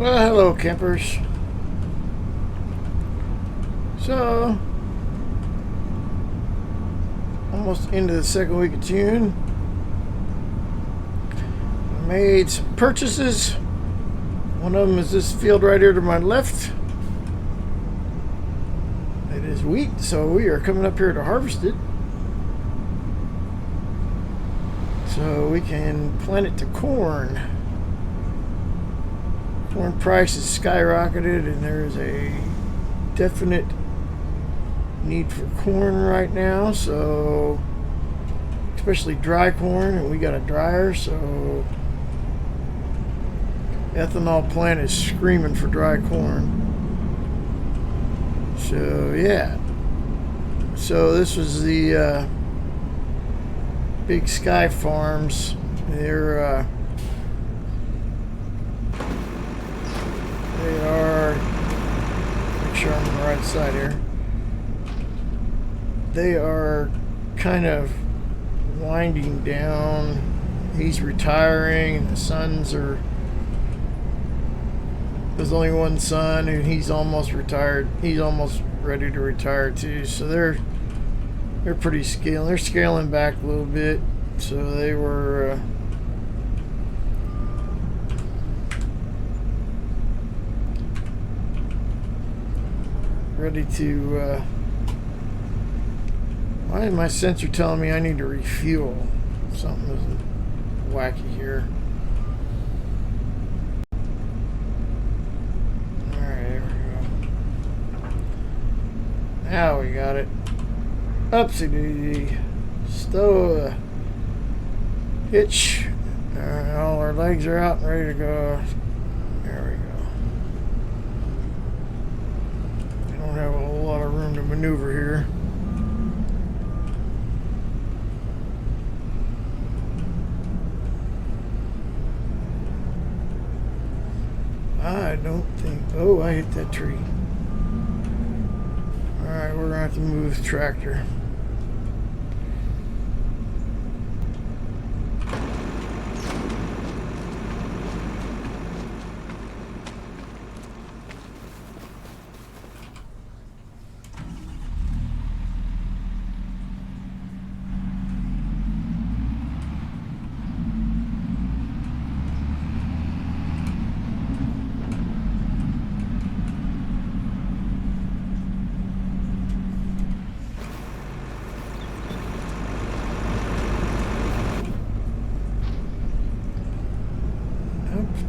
Hello, campers. So, almost into the second week of June. I made some purchases. One of them is this field right here to my left. It is wheat, so we are coming up here to harvest it, so we can plant it to corn. Corn price has skyrocketed, and there is a definite need for corn right now, so especially dry corn, and we got a dryer, so ethanol plant is screaming for dry corn. So yeah, so this was the Big Sky Farms. They are, make sure I'm on the right side here. They are kind of winding down. He's retiring, and the sons are, there's only one son, and he's almost retired. He's almost ready to retire too. So they're pretty scaling. They're scaling back a little bit. So they were ready to why is my sensor telling me I need to refuel? Something is wacky here. Alright, there we go. Now we got it. Upsy daisy. Stow hitch. Alright, all our legs are out and ready to go. There we go. Don't have a whole lot of room to maneuver here. I don't think, oh, I hit that tree. Alright, we're gonna have to move the tractor.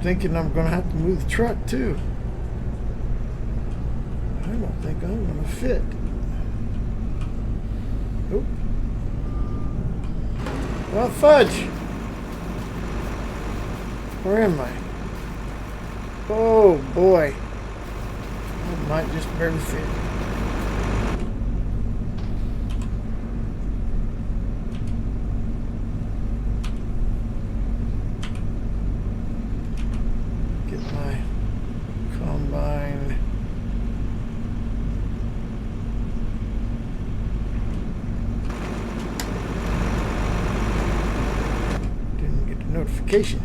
Thinking I'm gonna have to move the truck too. I don't think I'm gonna fit. Nope. Well, fudge. Where am I? Oh boy. I might just barely fit. Notification.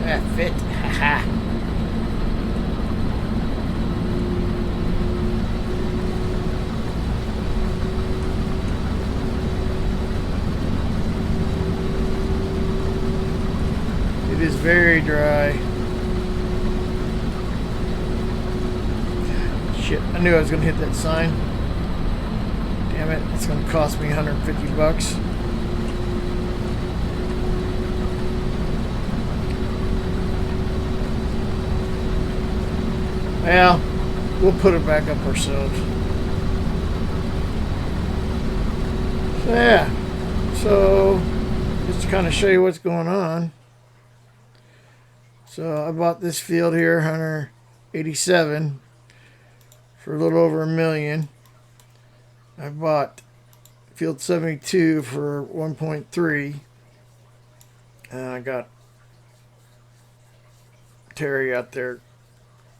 That fit. Haha. It is very dry. I knew I was going to hit that sign. Damn it, it's going to cost me $150. Well, we'll put it back up ourselves. So yeah, so just to kind of show you what's going on. So I bought this field here, 187, for a little over $1 million. I bought field 72 for 1.3. And I got Terry out there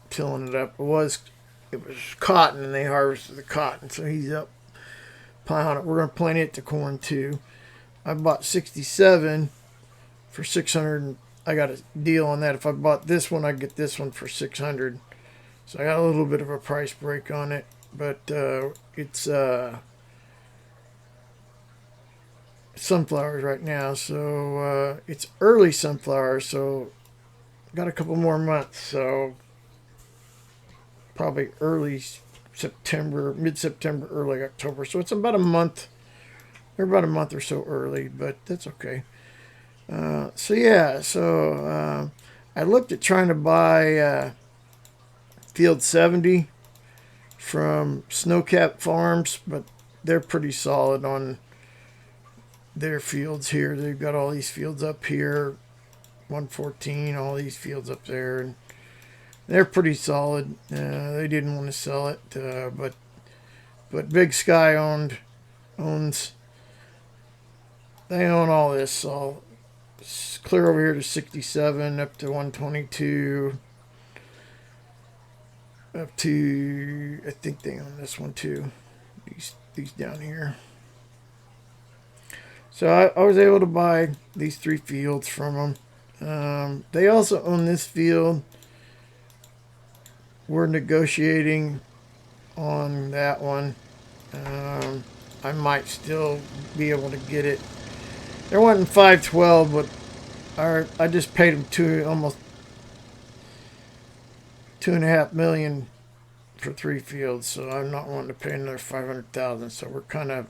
tilling it up. It was cotton, and they harvested the cotton, so he's up piling it. We're going to plant it to corn too. I bought 67 for 600. I got a deal on that. If I bought this one, I'd get this one for 600. So I got a little bit of a price break on it, but it's sunflowers right now, so it's early sunflowers, so got a couple more months, so probably early September, mid-September, early October. So it's about a month. They're about a month or so early, but that's okay. So yeah, so I looked at trying to buy field 70 from Snowcap Farms, but they're pretty solid on their fields here. They've got all these fields up here, 114, all these fields up there, and they're pretty solid. They didn't want to sell it, but Big Sky owns. They own all this, so it's clear over here to 67, up to 122, up to, I think they own this one too. These down here. So I was able to buy these 3 fields from them. They also own this field. We're negotiating on that one. I might still be able to get it. They're wanting 512, but I just paid them almost $2.5 million for 3 fields, so I'm not wanting to pay another $500,000. So we're kind of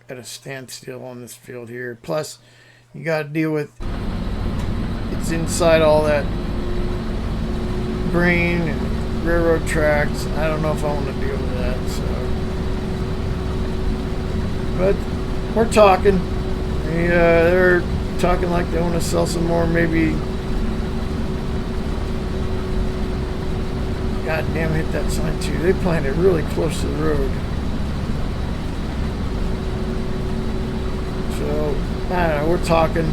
at a standstill on this field here. Plus, you got to deal with, it's inside all that grain and railroad tracks. I don't know if I want to deal with that. So, but we're talking. They're talking like they want to sell some more. Maybe. God damn, hit that sign too. They planted really close to the road. So, I don't know, we're talking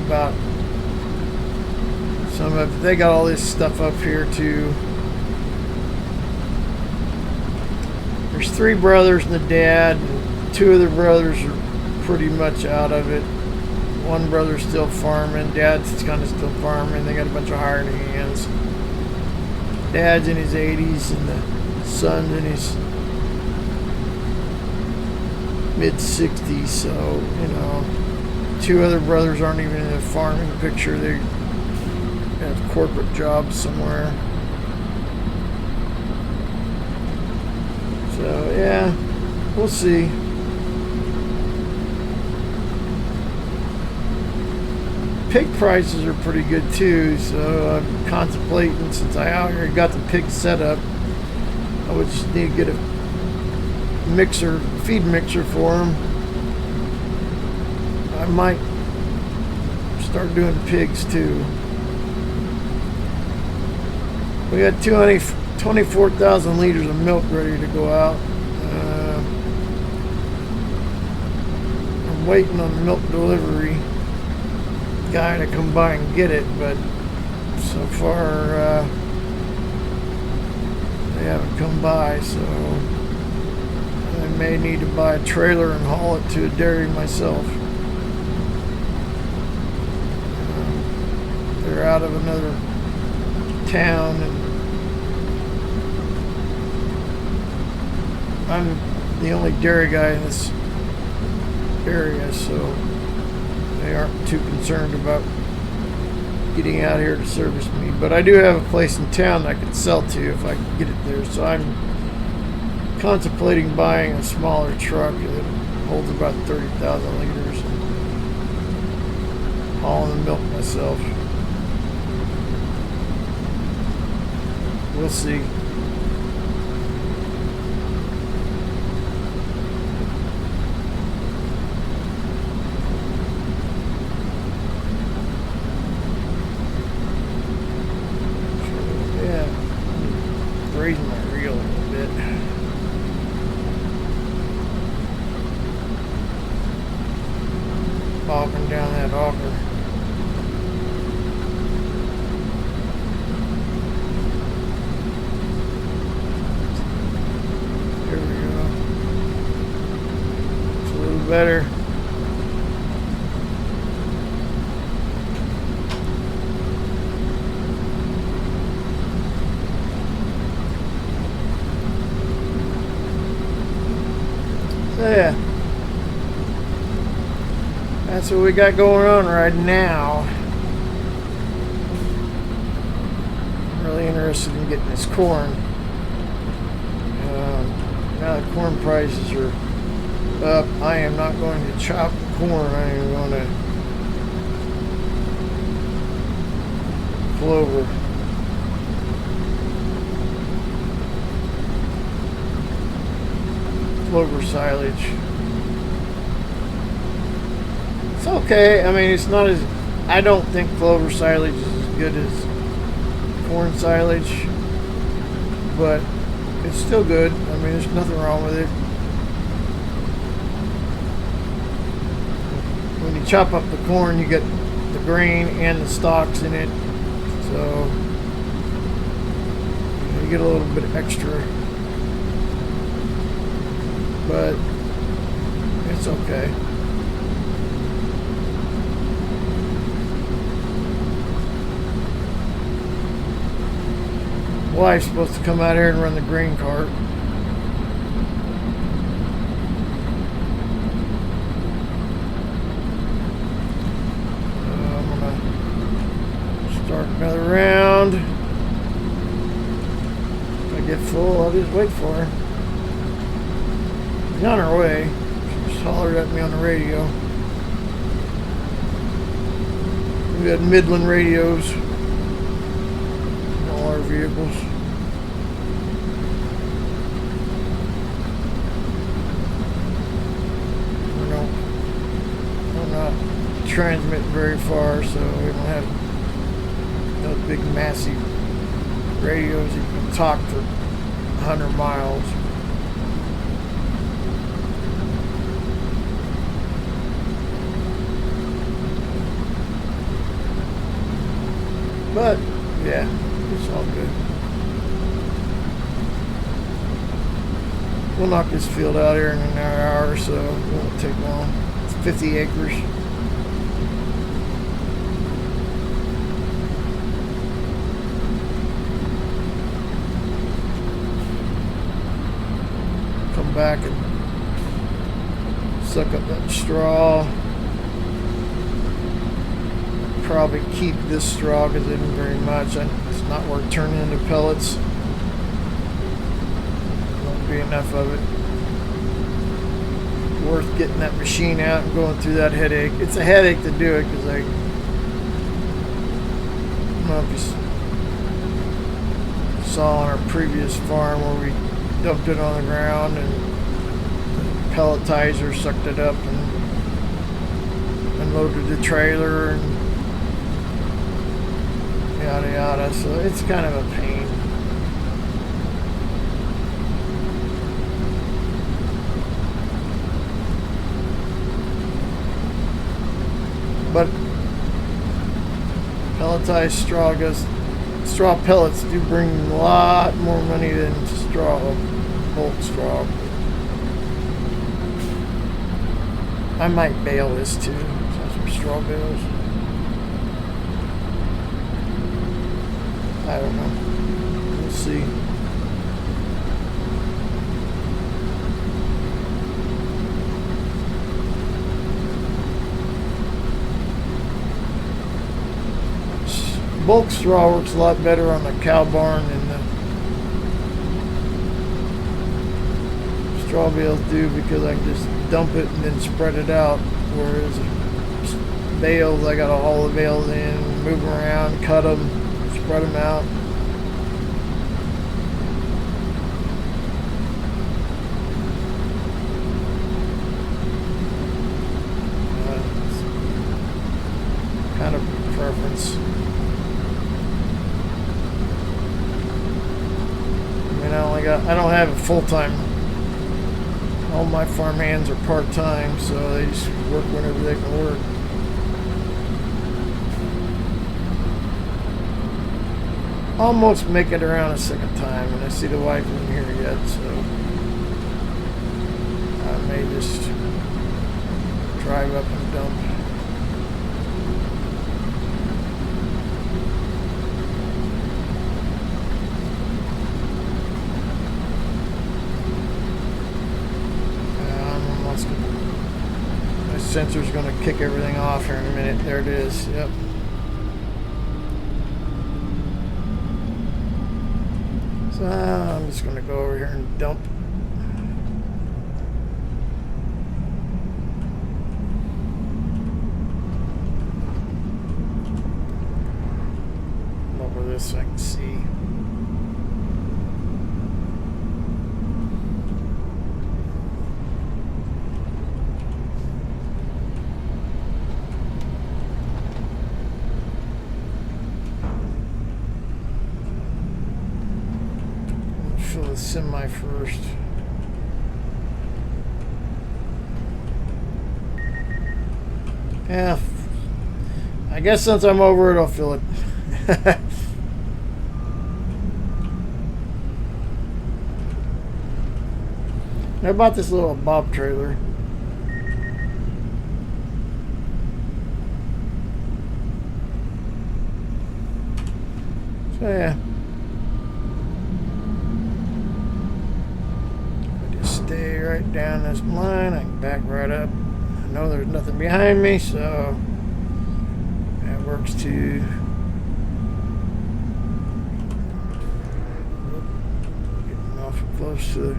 about some of, they got all this stuff up here too. There's 3 brothers and a dad, and 2 of the brothers are pretty much out of it. One brother's still farming, dad's kind of still farming. They got a bunch of hired hands. Dad's in his 80s, and the son's in his mid-60s, so, you know, 2 other brothers aren't even in the farming picture. They have corporate jobs somewhere. So, yeah, we'll see. Pig prices are pretty good too, so I'm contemplating, since I already got the pig set up, I would just need to get a feed mixer for them. I might start doing pigs too. We got 24,000 liters of milk ready to go out. I'm waiting on the milk delivery guy to come by and get it, but so far they haven't come by, so I may need to buy a trailer and haul it to a dairy myself. They're out of another town, and I'm the only dairy guy in this area, so they aren't too concerned about getting out here to service me. But I do have a place in town I could sell to if I can get it there, so I'm contemplating buying a smaller truck that holds about 30,000 liters and hauling the milk myself. We'll see. using my reel a little bit. Bogging down that auger. There we go. It's a little better. So yeah, that's what we got going on right now. I'm really interested in getting this corn. Now the corn prices are up. I am not going to chop corn. I am going to clover. Clover silage. It's okay. I mean, it's not as... I don't think clover silage is as good as corn silage, but it's still good. I mean, there's nothing wrong with it. When you chop up the corn, you get the grain and the stalks in it, so you get a little bit extra. But it's okay. Wife's supposed to come out here and run the grain cart. I'm gonna start another round. If I get full, I'll just wait for her. She's on her way. She just hollered at me on the radio. We got Midland radios in all our vehicles. We're not transmitting very far, so we don't have those big massive radios you can talk for 100 miles. But yeah, it's all good. We'll knock this field out here in an hour or so. It won't take long. It's 50 acres. Come back and suck up that straw. Probably keep this straw because it isn't very much. It's not worth turning into pellets. Won't be enough of it. Worth getting that machine out and going through that headache. It's a headache to do it because I don't know if you saw on our previous farm where we dumped it on the ground and the pelletizer sucked it up and unloaded the trailer and yada yada, so it's kind of a pain. But pelletized straw pellets do bring a lot more money than bulk straw. I might bale this too, some straw bales. I don't know. We'll see. Bulk straw works a lot better on the cow barn than the straw bales do because I can just dump it and then spread it out. Whereas bales, I gotta haul the bales in, move them around, cut them, spread them out. Kind of preference. I mean, I I don't have a full-time. All my farm hands are part-time, so they just work whenever they can work. Almost make it around a second time, and I see the wife isn't here yet, so I may just drive up and dump. My sensor's going to kick everything off here in a minute. There it is. Yep. So I'm just going to go over here and dump. Over this so I can see. Fill the semi first. Yeah, I guess since I'm over it, I'll fill it. I bought this little bob trailer. So yeah. Stay right down this line. I can back right up. I know there's nothing behind me, so that works too. Getting awful close to it.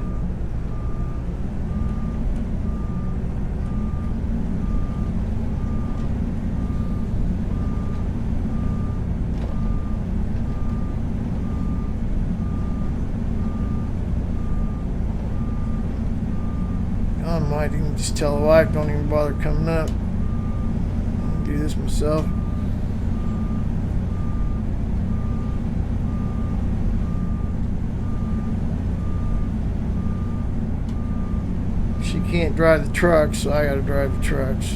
I might even just tell the wife, don't even bother coming up. I'll do this myself. She can't drive the trucks, so I gotta drive the trucks.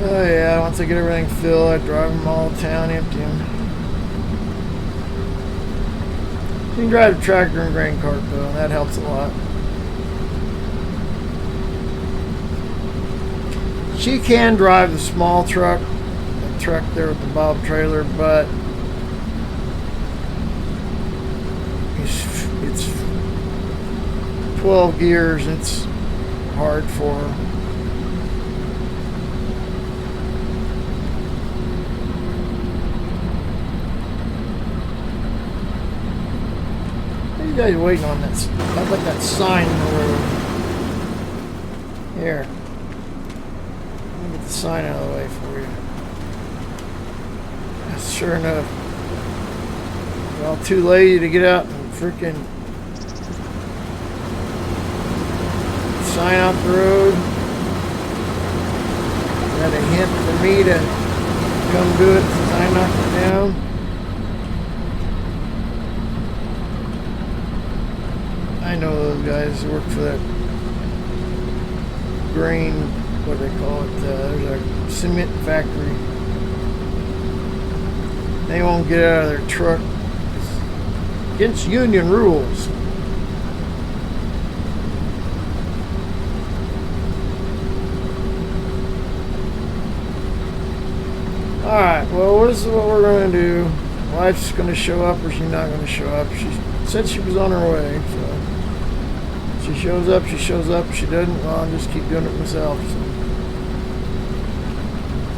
Oh yeah, once I get everything filled, I drive them all to town, empty them. You can drive the tractor and grain cart though, and that helps a lot. She can drive the small truck, the truck there with the bob trailer, but it's 12 gears, it's hard for her. You guys waiting on that? How about that sign in the road? Here. Let me get the sign out of the way for you. Sure enough. You're all too lazy to get out and freaking sign out the road. Got a hint for me to come do it since I knocked it down. I know those guys who work for that grain, what do they call it? There's a cement factory. They won't get out of their truck. It's against union rules. Alright, well, this is what we're going to do. Wife's going to show up or she's not going to show up. She said she was on her way, so. She shows up, she shows up. If she doesn't, well, I'll just keep doing it myself. So.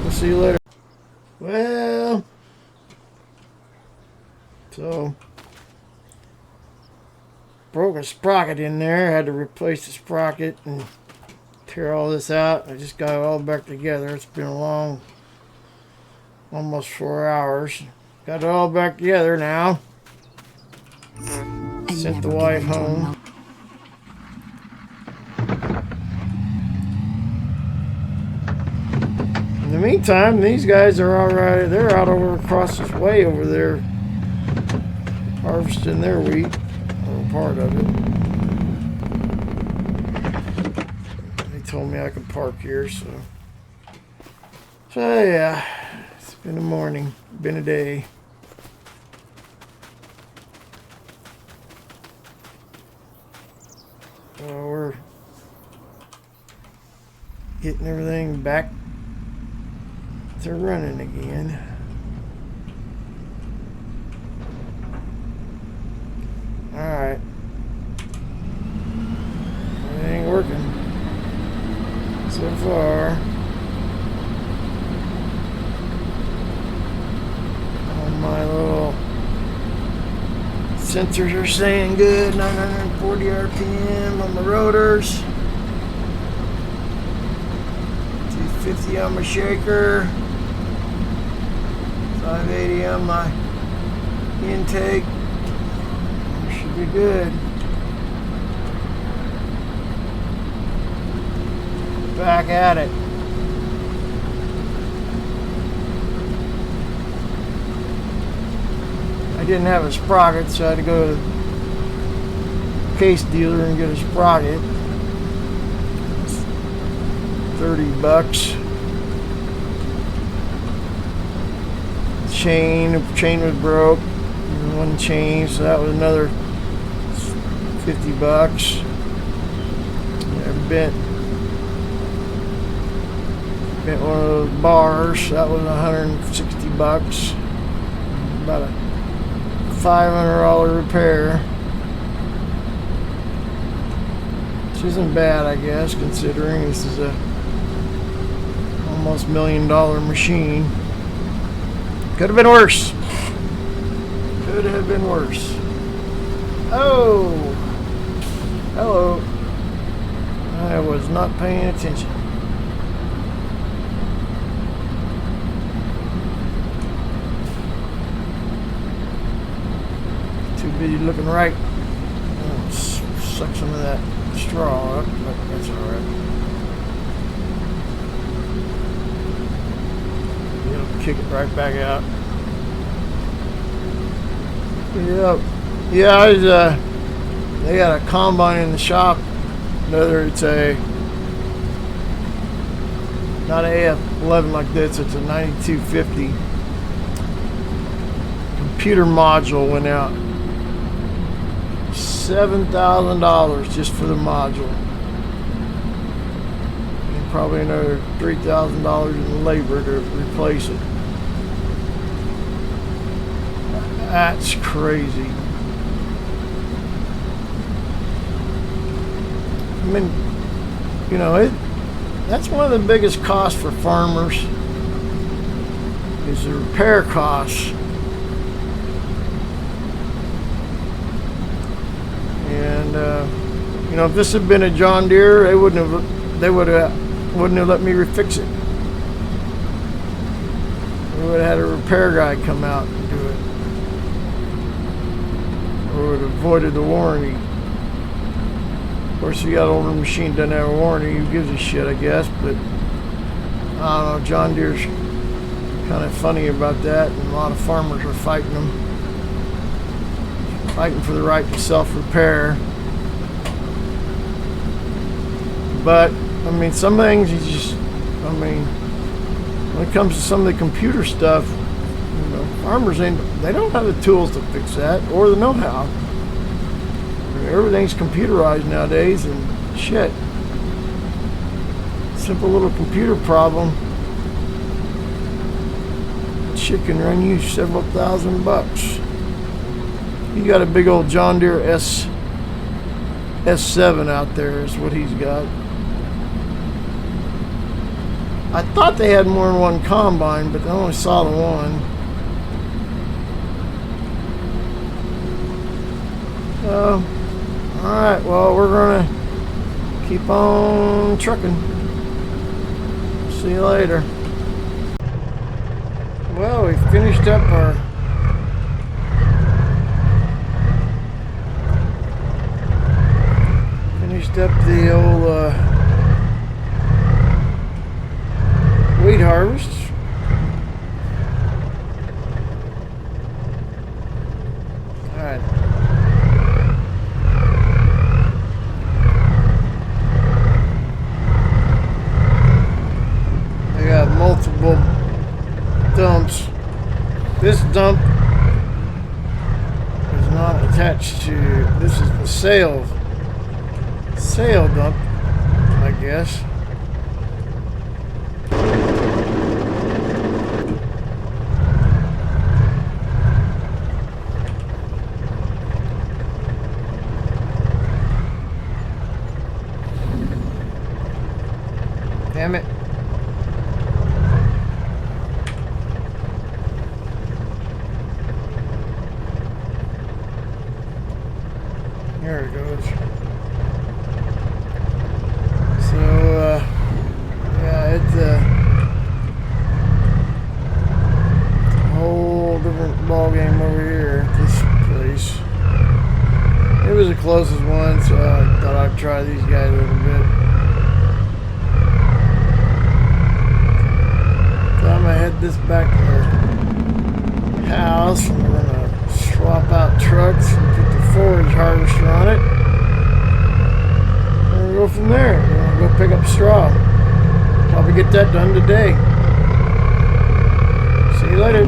We'll see you later. Well, so broke a sprocket in there. Had to replace the sprocket and tear all this out. I just got it all back together. It's been a long, almost 4 hours. Got it all back together now. Sent the wife home. meantime, these guys are all right. They're out over across this way over there, harvesting their wheat, or part of it. They told me I could park here, so yeah, it's been a morning, been a day. So we're getting everything back to running again. Alright. Everything working so far. All my little sensors are saying good, 940 RPM on the rotors. 250 on my shaker. 580 on my intake. Should be good. Back at it. I didn't have a sprocket, so I had to go to the case dealer and get a sprocket. It's $30. Chain was broke. One chain, so that was another $50. I bent one of those bars. That was $160. About a $500 repair, which isn't bad, I guess, considering this is a almost $1 million machine. Could have been worse. Could have been worse. Oh, hello. I was not paying attention. Too busy looking right. Oh, suck some of that straw up, but that's all right. It'll kick it right back out. Yep. Yeah, they got a combine in the shop. It's not an AF11 like this, it's a 9250. Computer module went out. $7,000 just for the module. And probably another $3,000 in labor to replace it. That's crazy. I mean, you know, that's one of the biggest costs for farmers is the repair costs. And you know, if this had been a John Deere, they wouldn't have let me refix it. We would have had a repair guy come out and do it. Or would have avoided the warranty. Of course, if you got an older machine doesn't have a warranty, who gives a shit, I guess. But I don't know, John Deere's kind of funny about that, and a lot of farmers are fighting them. Fighting for the right to self-repair. But, I mean, some things you just, I mean, when it comes to some of the computer stuff, you know, farmers, they don't have the tools to fix that, or the know-how. I mean, everything's computerized nowadays, and shit. Simple little computer problem. Shit can run you several $1,000. He got a big old John Deere S7 out there is what he's got. I thought they had more than one combine, but I only saw the one. Alright, well, we're gonna keep on trucking. See you later. Well, we finished up the old wheat harvest. Alright. They got multiple dumps. This dump is not attached to, this is the sale dump, I guess. Damn it. There it goes. So, yeah, it's a whole different ball game over here at this place. It was the closest one, so I thought I'd try these guys a little bit. So I'm gonna head this back to our house, and we're gonna swap out trucks and put the forage harvester on it. And we'll go from there. We're gonna go pick up straw. Probably get that done today. See you later.